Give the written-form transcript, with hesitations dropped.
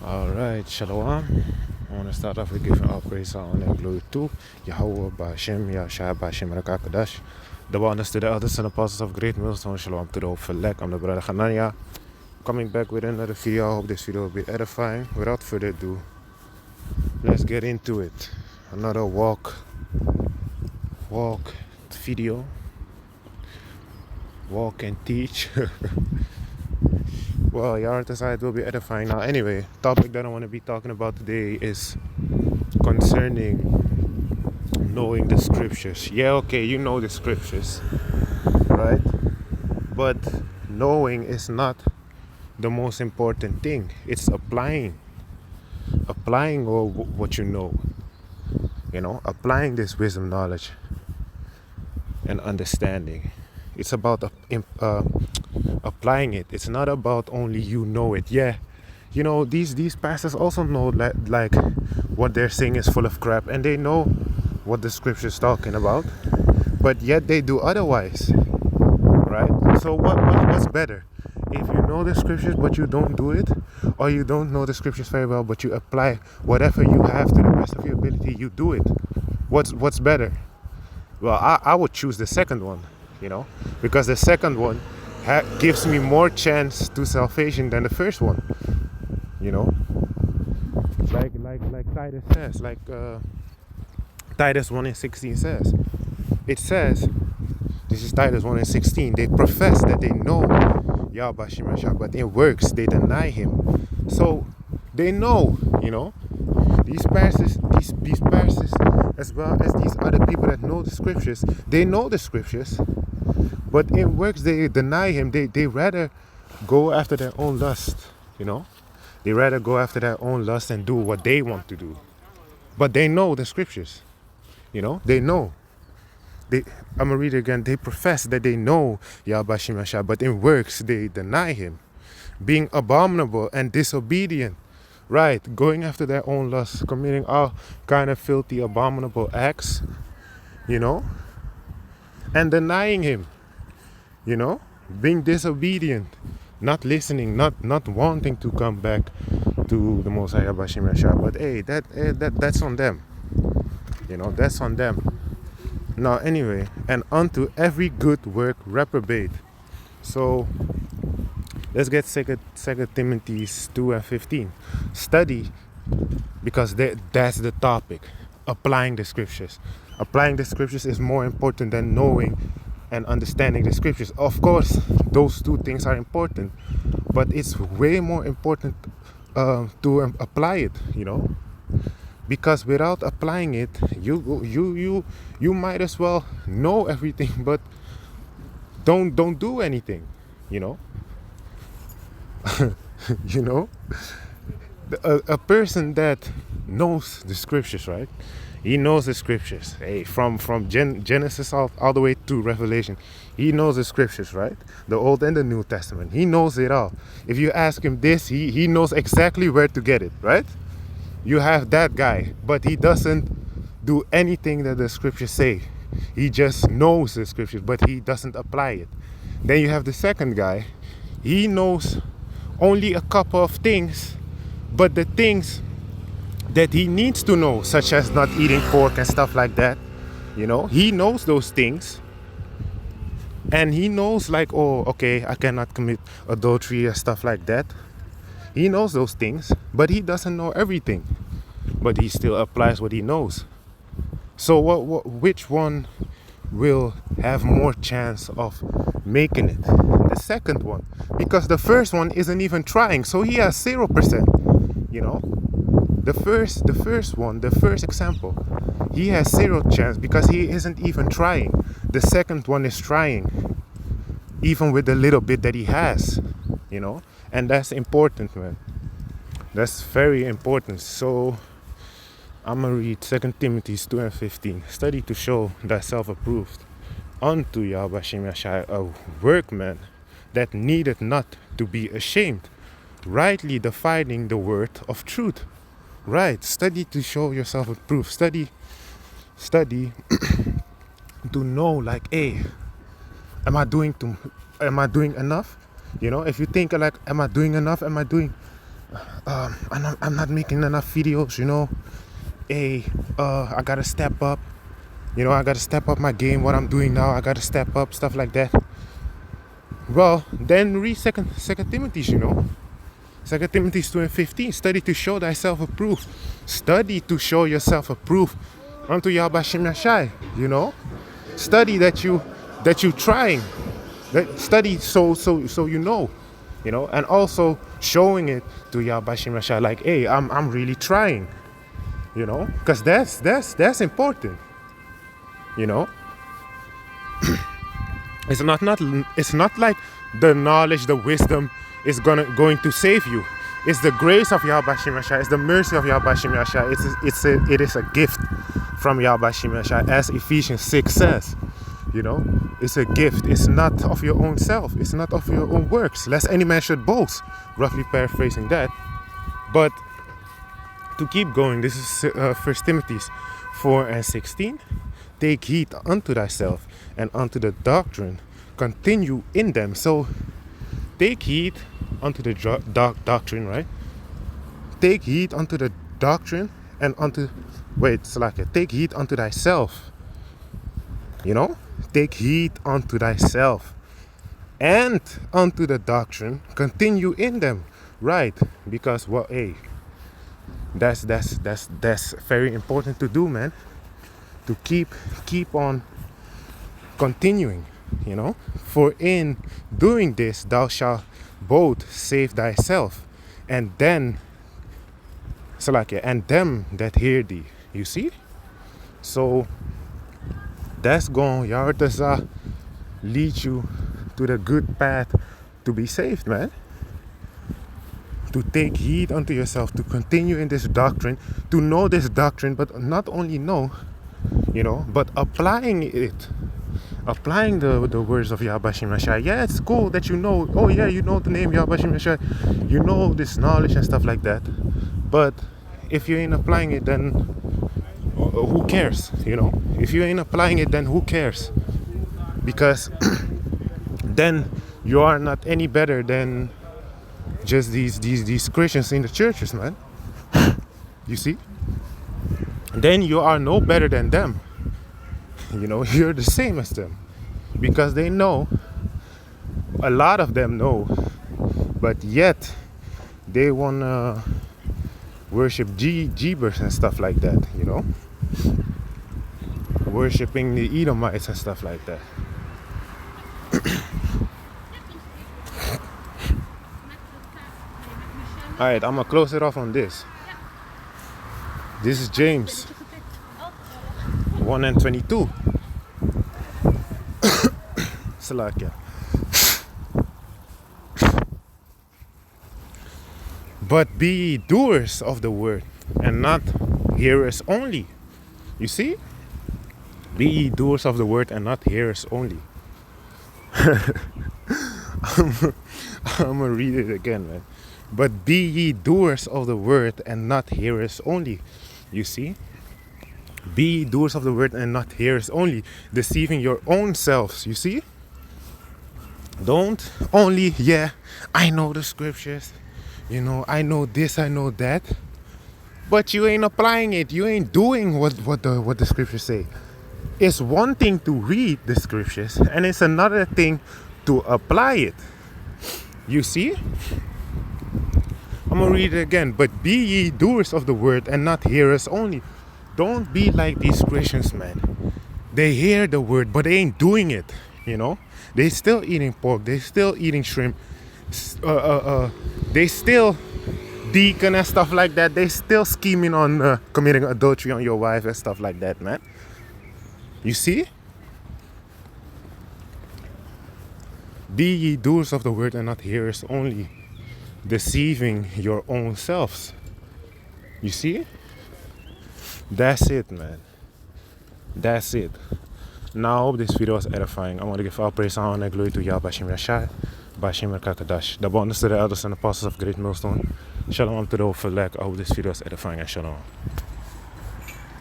Alright, Shalom. I want to start off with giving all praise, honor, and glory to Yahweh, Ba'ashem, Yahshua, Ba'ashem, Rakakadash. The wonders to the elders and apostles of Great Millstone. Shalom to the hope for I'm the brother Hanania. Coming back with another video. I hope this video will be edifying. Without further ado, let's get into it. Another walk video. Walk and teach. Well, your side will be edifying. Now, anyway, topic that I want to be talking about today is concerning knowing the scriptures. Yeah, okay, you know the scriptures, right? But knowing is not the most important thing. It's applying all what you know. Applying this wisdom, knowledge, and understanding. It's about applying it. It's not about only you know it. Yeah, these pastors also know that like what they're saying is full of crap, and they know what the scripture is talking about, but yet they do otherwise, right? So what's better? If you know the scriptures but you don't do it, or you don't know the scriptures very well but you apply whatever you have to the best of your ability, you do it. What's better? Well, I would choose the second one, because the second one gives me more chance to salvation than the first one, like Titus says, Titus 1:16 says. It says, this is Titus 1:16, they profess that they know Yahweh Shemashah, but in works they deny him. So they know, these pastors, as well as these other people that know the scriptures, they know the scriptures, but in works they deny him. They rather go after their own lust, They rather go after their own lust and do what they want to do. But they know the scriptures, They know. I'm going to read it again. They profess that they know Yahweh Shemashah, but in works they deny him. Being abominable and disobedient. Right, going after their own lust, committing all kind of filthy, abominable acts, and denying him, being disobedient, not listening, not wanting to come back to the Most High Yahweh Shemashah. But hey, that's on them, that's on them. Now, anyway, and unto every good work reprobate. So let's get 2 Timothy 2:15. Study, because that's the topic. Applying the scriptures. Applying the scriptures is more important than knowing and understanding the scriptures. Of course, those two things are important, but it's way more important to apply it, because without applying it, you might as well know everything, but don't do anything, a person that knows the scriptures, right? He knows the scriptures. Hey, from Genesis all the way to Revelation, he knows the scriptures, right? The Old and the New Testament. He knows it all. If you ask him this, he knows exactly where to get it, right? You have that guy, but he doesn't do anything that the scriptures say. He just knows the scriptures, but he doesn't apply it. Then you have the second guy. He knows only a couple of things, but the things that he needs to know, such as not eating pork and stuff like that, he knows those things. And he knows like, oh, okay, I cannot commit adultery and stuff like that. He knows those things, but he doesn't know everything. But he still applies what he knows. So which one will have more chance of making it? The second one. Because the first one isn't even trying, so he has 0%. The first example, he has 0 chance because he isn't even trying. The second one is trying, even with the little bit that he has, and that's important, man. That's very important. So I'm gonna read 2 Timothy 2:15. Study to show thyself approved unto Yahweh Shemashah, a workman that needeth not to be ashamed, rightly dividing the word of truth. Right, study to show yourself approved. Study to know, like, hey, am I doing enough? If you think like, am I doing enough? Am I doing I'm not making enough videos, you know. Hey, I gotta step up. You know, I gotta step up my game. What I'm doing now, I gotta step up, stuff like that. Well, then read Second Timothy's, you know. Second Timothy 2:15. Study to show thyself approved. Study to show yourself approved unto Yahweh Shem Yashai. You know, study that you trying. That study so you know. You know, and also showing it to Yahweh Shem Yashai. Like, hey, I'm really trying. You know, because that's important. You know, it's not like the knowledge, the wisdom is going to save you. It's the grace of Yahweh Shem Yashai. It's the mercy of Yahweh Shem Yashai. It is a gift from Yahweh Shem Yashai, as Ephesians 6 says. You know, it's a gift. It's not of your own self. It's not of your own works, lest any man should boast. Roughly paraphrasing that. But to keep going, this is 1 Timothy 4:16. Take heed unto thyself and unto the doctrine. Continue in them. So take heed unto the doctrine, right? Take heed unto the doctrine and unto take heed unto thyself. You know? Take heed unto thyself and unto the doctrine. Continue in them. Right? Because hey, that's very important to do, man. To keep on continuing, you know. For in doing this thou shalt both save thyself and then and them that hear thee. You see? So that's going to lead you to the good path to be saved, man. To take heed unto yourself, to continue in this doctrine, to know this doctrine, but not only know, you know, but applying it. Applying the words of Yahweh Shem Yashai. Yeah, it's cool that you know, oh yeah, you know the name Yahweh Shem Yashai, you know this knowledge and stuff like that. But if you ain't applying it, then who cares? You know, if you ain't applying it, then who cares? Because then you are not any better than just these Christians in the churches, man. You see? Then you are no better than them. You know, you're the same as them. Because they know, a lot of them know, but yet they wanna worship Jeebers and stuff like that, you know? Worshipping the Edomites and stuff like that. Alright, I'm gonna close it off on this. This is James 1:22. Salakia. But be ye doers of the word and not hearers only. You see? Be ye doers of the word and not hearers only. I'm gonna read it again, man. But be ye doers of the word and not hearers only. You see? Be ye doers of the word and not hearers only, deceiving your own selves. You see? Don't only, yeah, I know the scriptures, you know, I know this, I know that, but you ain't applying it. You ain't doing what the scriptures say. It's one thing to read the scriptures, and it's another thing to apply it. You see? I'm gonna read it again. But be ye doers of the word and not hearers only. Don't be like these Christians, man. They hear the word, but they ain't doing it. You know, they still eating pork. They still eating shrimp. They still deacon and stuff like that. They still scheming on committing adultery on your wife and stuff like that, man. You see? Be ye doers of the word and not hearers only, deceiving your own selves. You see? That's it, man. That's it. Now, I hope this video was edifying. I want to give all praise, honor, and glory to Yahweh Shem Yashai, Bashim Kakadash, the bonus to the elders and apostles of Great Millstone. Shalom to the whole select. I hope this video was edifying, and shalom.